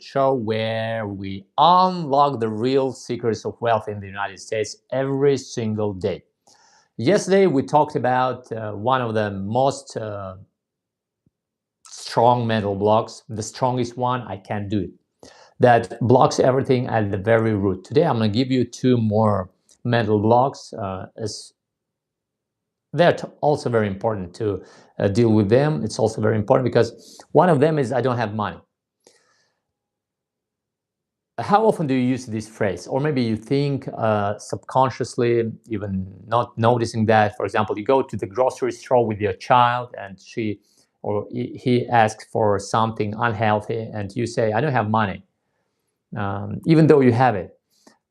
show where we unlock the real secrets of wealth in the United States every single day. Yesterday, we talked about one of the most strong mental blocks, the strongest one, I can't do it, that blocks everything at the very root. Today, I'm going to give you two more mental blocks. They're also very important to deal with them. It's also very important because one of them is I don't have money. How often do you use this phrase? Or maybe you think subconsciously, even not noticing that. For example, you go to the grocery store with your child and she or he asks for something unhealthy and you say, I don't have money, even though you have it.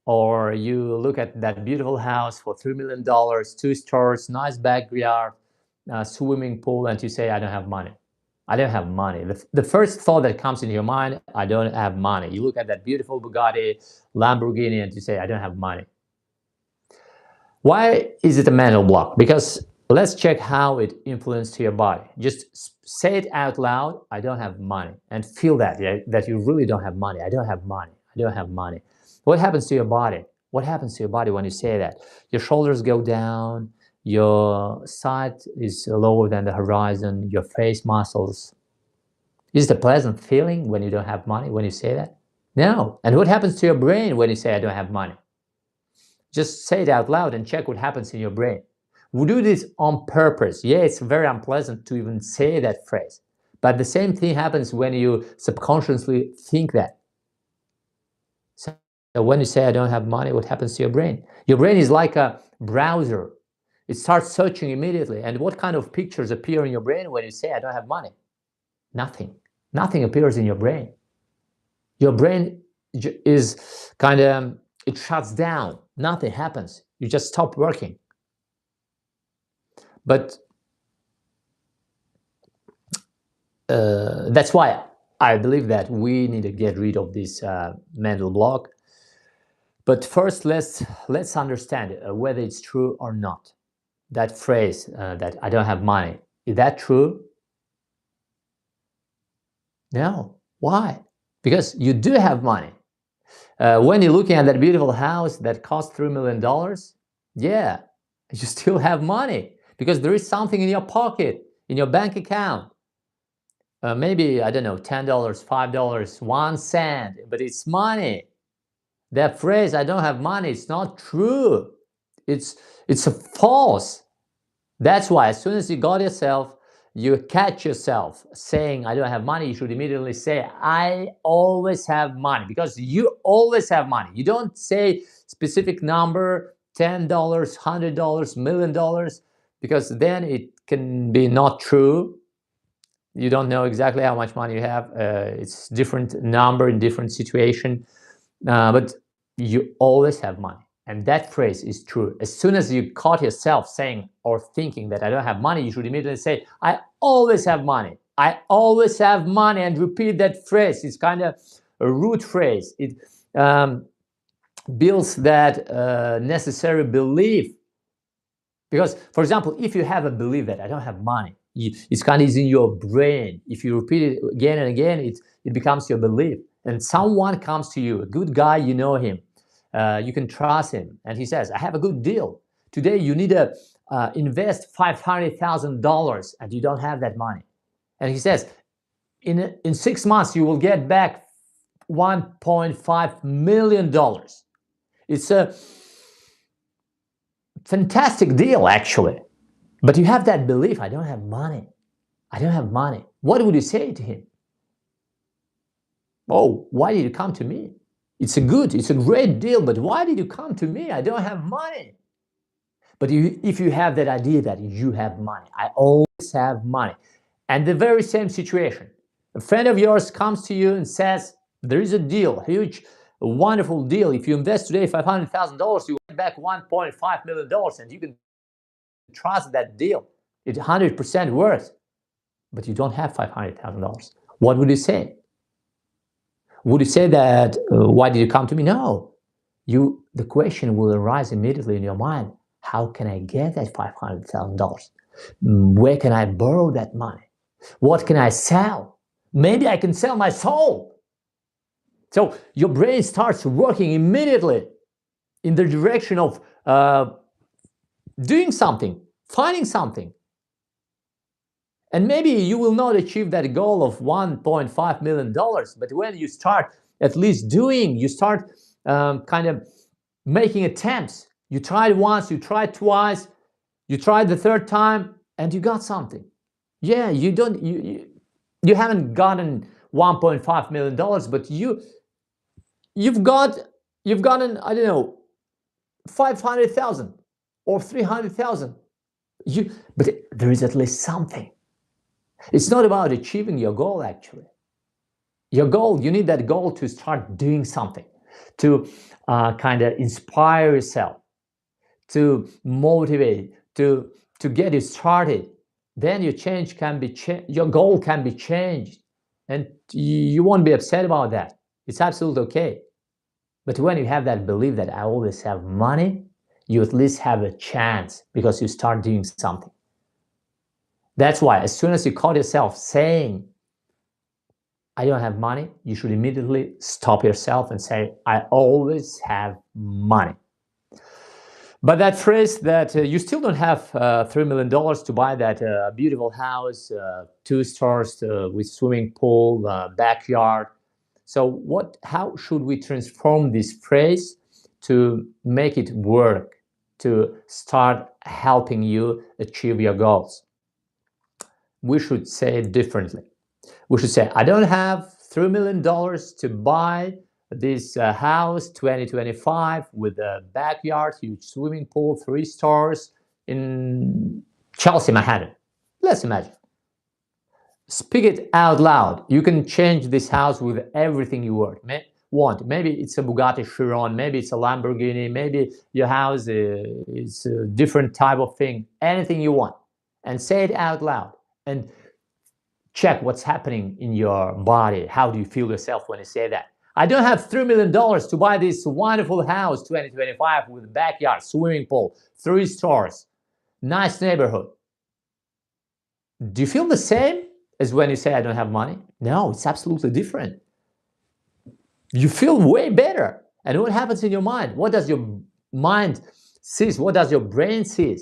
Or you look at that beautiful house for $3 million, 2 stores, nice backyard, swimming pool, and you say, I don't have money. I don't have money. The first thought that comes in your mind, I don't have money. You look at that beautiful Bugatti, Lamborghini, and you say, I don't have money. Why is it a mental block? Because let's check how it influenced your body. Just say it out loud, I don't have money, and feel that, that you really don't have money. I don't have money. I don't have money. What happens to your body? What happens to your body when you say that? Your shoulders go down, your side is lower than the horizon, your face muscles. Is it a pleasant feeling when you don't have money, when you say that? No. And what happens to your brain when you say, I don't have money? Just say it out loud and check what happens in your brain. We do this on purpose. Yeah, it's very unpleasant to even say that phrase. But the same thing happens when you subconsciously think that. So when you say, I don't have money, what happens to your brain? Your brain is like a browser. It starts searching immediately. And what kind of pictures appear in your brain when you say, I don't have money? Nothing. Nothing appears in your brain. Your brain is kind of, it shuts down. Nothing happens. You just stop working. But that's why I believe that we need to get rid of this mental block. But first, let's understand whether it's true or not. That phrase that I don't have money, is that true? No. Why? Because you do have money. When you're looking at that beautiful house that cost $3 million, yeah, you still have money because there is something in your pocket, in your bank account. Maybe, I don't know, $10, $5, 1 cent, but it's money. That phrase, I don't have money, it's not true. It's a false. That's why as soon as you got yourself, you catch yourself saying, I don't have money, you should immediately say, I always have money, because you always have money. You don't say specific number, $10, $100, $1 million, because then it can be not true. You don't know exactly how much money you have. It's different number in different situation, but you always have money. And that phrase is true. As soon as you caught yourself saying or thinking that I don't have money, you should immediately say, I always have money. I always have money, and repeat that phrase. It's kind of a root phrase. It builds that necessary belief. Because, for example, if you have a belief that I don't have money, it's kind of in your brain. If you repeat it again and again, it becomes your belief. And someone comes to you, a good guy, you know him. You can trust him, and he says, I have a good deal. Today you need to invest $500,000 and you don't have that money. And he says, in 6 months you will get back $1.5 million. It's a fantastic deal, actually. But you have that belief, I don't have money. I don't have money. What would you say to him? Oh, why did you come to me? It's a great deal, but why did you come to me? I don't have money. But if you have that idea that you have money, I always have money. And the very same situation, a friend of yours comes to you and says, there is a deal, huge, wonderful deal. If you invest today $500,000, you get back $1.5 million, and you can trust that deal. It's 100% worth, but you don't have $500,000. What would you say? Would you say that, why did you come to me? No. The question will arise immediately in your mind. How can I get that $500,000? Where can I borrow that money? What can I sell? Maybe I can sell my soul. So your brain starts working immediately in the direction of doing something, finding something. And maybe you will not achieve that goal of $1.5 million, but when you start at least doing, you start kind of making attempts. You tried once, you tried twice, you tried the third time, and you got something. Yeah, you haven't gotten $1.5 million, but you've gotten, I don't know, 500,000 or 300,000. But there is at least something. It's not about achieving your goal, actually. Your goal, you need that goal to start doing something, to kind of inspire yourself, to motivate, to get you started. Then your goal can be changed, and you won't be upset about that. It's absolutely okay. But when you have that belief that I always have money, you at least have a chance because you start doing something. That's why as soon as you caught yourself saying, I don't have money, you should immediately stop yourself and say, I always have money. But that phrase that you still don't have $3 million to buy that beautiful house, 2 stars with swimming pool, backyard. So how should we transform this phrase to make it work, to start helping you achieve your goals? We should say it differently. We should say, I don't have $3 million to buy this house 2025 with a backyard, huge swimming pool, 3 stars in Chelsea, Manhattan. Let's imagine. Speak it out loud. You can change this house with everything you want. Maybe it's a Bugatti Chiron, maybe it's a Lamborghini, maybe your house is a different type of thing, anything you want. And say it out loud. And check what's happening in your body. How do you feel yourself when you say that? I don't have $3 million to buy this wonderful house 2025 with backyard, swimming pool, 3 stars, nice neighborhood. Do you feel the same as when you say I don't have money? No, it's absolutely different. You feel way better. And what happens in your mind? What does your mind see? What does your brain see?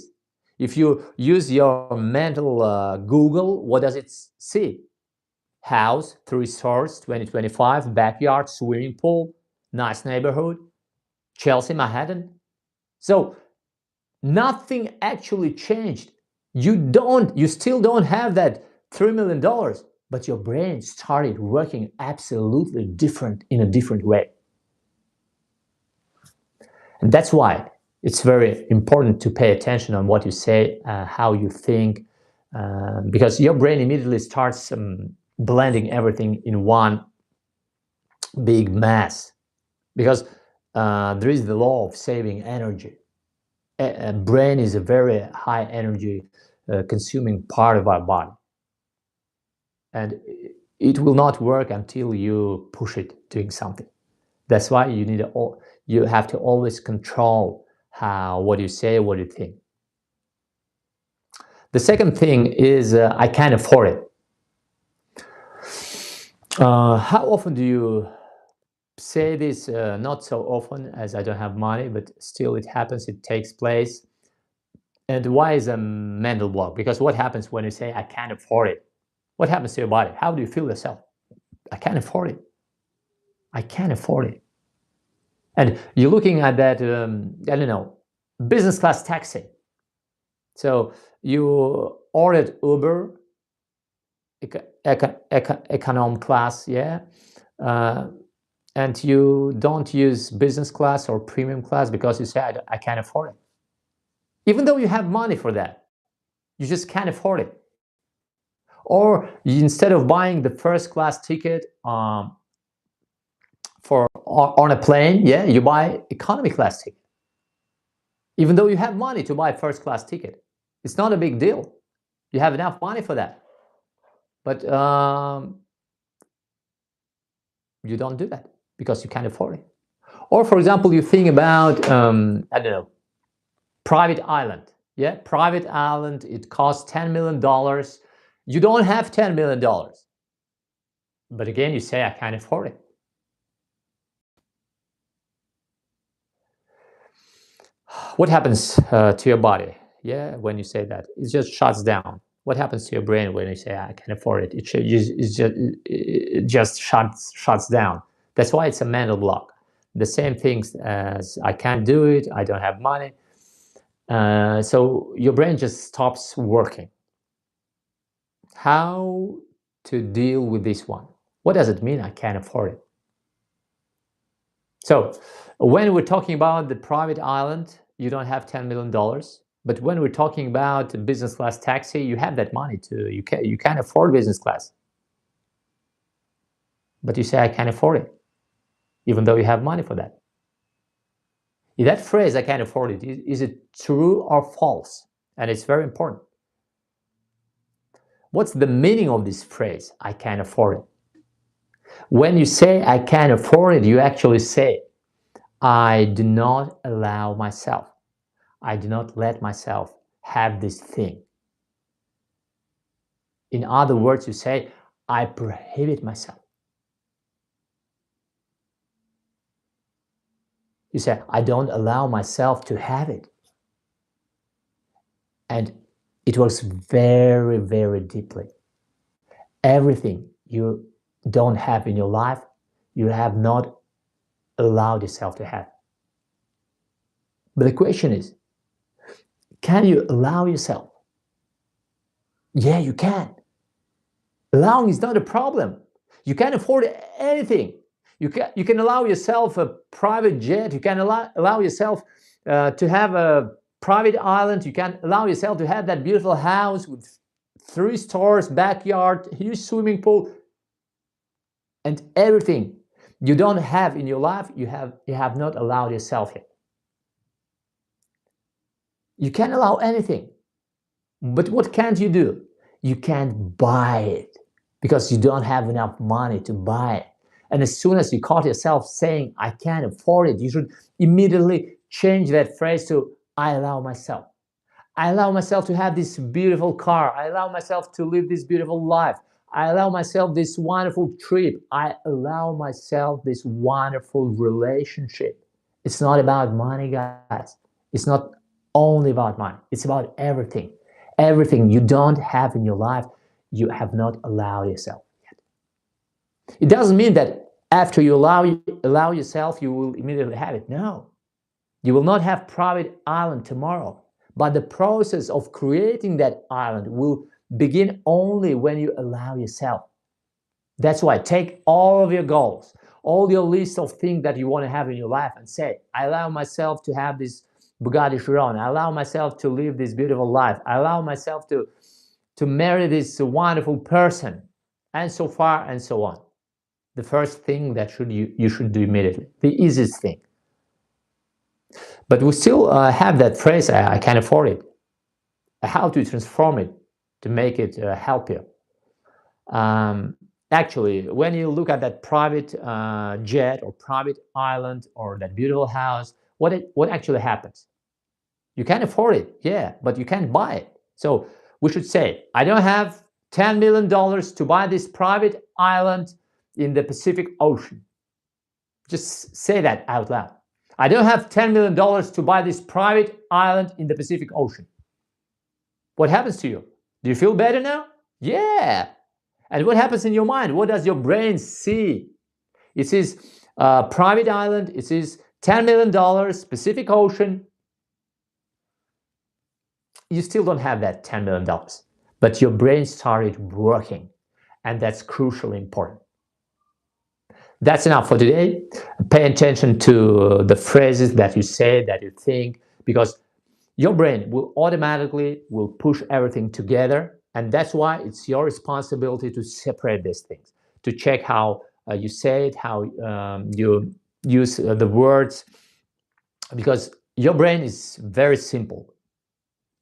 If you use your mental Google, what does it see? House, 3 stars, 2025, backyard, swimming pool, nice neighborhood, Chelsea, Manhattan. So nothing actually changed. You still don't have that $3 million, but your brain started working absolutely different in a different way. And that's why it's very important to pay attention on what you say, how you think, because your brain immediately starts blending everything in one big mass. Because there is the law of saving energy. Brain is a very high energy consuming part of our body. And it will not work until you push it doing something. That's why you have to always control what you say, what you think. The second thing is I can't afford it. How often do you say this? Not so often, as I don't have money, but still it happens, it takes place. And why is a mental block? Because what happens when you say I can't afford it? What happens to your body? How do you feel yourself? I can't afford it. I can't afford it. And you're looking at that, I don't know, business class taxi. So you ordered Uber, economy class, yeah, and you don't use business class or premium class because you say I can't afford it. Even though you have money for that, you just can't afford it. Or instead of buying the first class ticket on a plane, yeah, you buy economy class ticket. Even though you have money to buy first class ticket, it's not a big deal. You have enough money for that. But you don't do that because you can't afford it. Or for example, you think about, I don't know, private island. Yeah, private island, it costs $10 million. You don't have $10 million. But again, you say, I can't afford it. What happens to your body? Yeah, when you say that, it just shuts down. What happens to your brain when you say I can afford it? It just shuts down. That's why it's a mental block. The same things as I can't do it, I don't have money. So your brain just stops working. How to deal with this one? What does it mean I can't afford it? So when we're talking about the private island, you don't have $10 million. But when we're talking about a business class taxi, you have that money too. You can afford business class. But you say, I can't afford it, even though you have money for that. In that phrase, I can't afford it, is it true or false? And it's very important. What's the meaning of this phrase, I can't afford it? When you say I can't afford it, you actually say, I do not allow myself. I do not let myself have this thing. In other words, you say, I prohibit myself. You say, I don't allow myself to have it. And it works very, very deeply. Everything you don't have in your life, you have not allowed yourself to have. But the question is, can you allow yourself? Yeah, you can. Allowing is not a problem. You can afford anything. You can allow yourself a private jet. You can allow yourself to have a private island. You can allow yourself to have that beautiful house with 3 stores, backyard, huge swimming pool, and everything you don't have in your life, you have not allowed yourself yet. You can allow anything, but what can't you do? You can't buy it because you don't have enough money to buy it. And as soon as you caught yourself saying, I can't afford it, you should immediately change that phrase to, I allow myself. I allow myself to have this beautiful car. I allow myself to live this beautiful life. I allow myself this wonderful trip. I allow myself this wonderful relationship. It's not about money, guys. It's not only about money. It's about everything. Everything you don't have in your life, you have not allowed yourself yet. It doesn't mean that after you allow yourself, you will immediately have it. No. You will not have private island tomorrow. But the process of creating that island will begin only when you allow yourself. That's why take all of your goals, all your list of things that you want to have in your life and say, I allow myself to have this Bugatti Chiron. I allow myself to live this beautiful life. I allow myself to marry this wonderful person, and so far and so on. The first thing that you should do immediately, the easiest thing. But we still have that phrase, I can't afford it. How to transform it to make it help you. Actually, when you look at that private jet or private island or that beautiful house, what actually happens? You can afford it, yeah, but you can't buy it. So we should say, I don't have $10 million to buy this private island in the Pacific Ocean. Just say that out loud. I don't have $10 million to buy this private island in the Pacific Ocean. What happens to you? Do you feel better now? Yeah. And what happens in your mind? What does your brain see? It says private island, it says $10 million, Pacific Ocean. You still don't have that $10 million, but your brain started working, and that's crucially important. That's enough for today. Pay attention to the phrases that you say, that you think, because your brain will automatically push everything together. And that's why it's your responsibility to separate these things, to check how you say it, how you use the words, because your brain is very simple.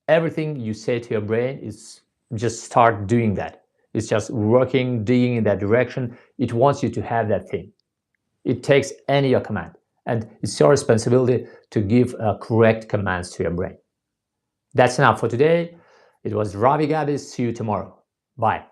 Everything you say to your brain is just start doing that. It's just working, digging in that direction. It wants you to have that thing. It takes any your command, and it's your responsibility to give correct commands to your brain. That's enough for today. It was Ravi Gabis. See you tomorrow. Bye.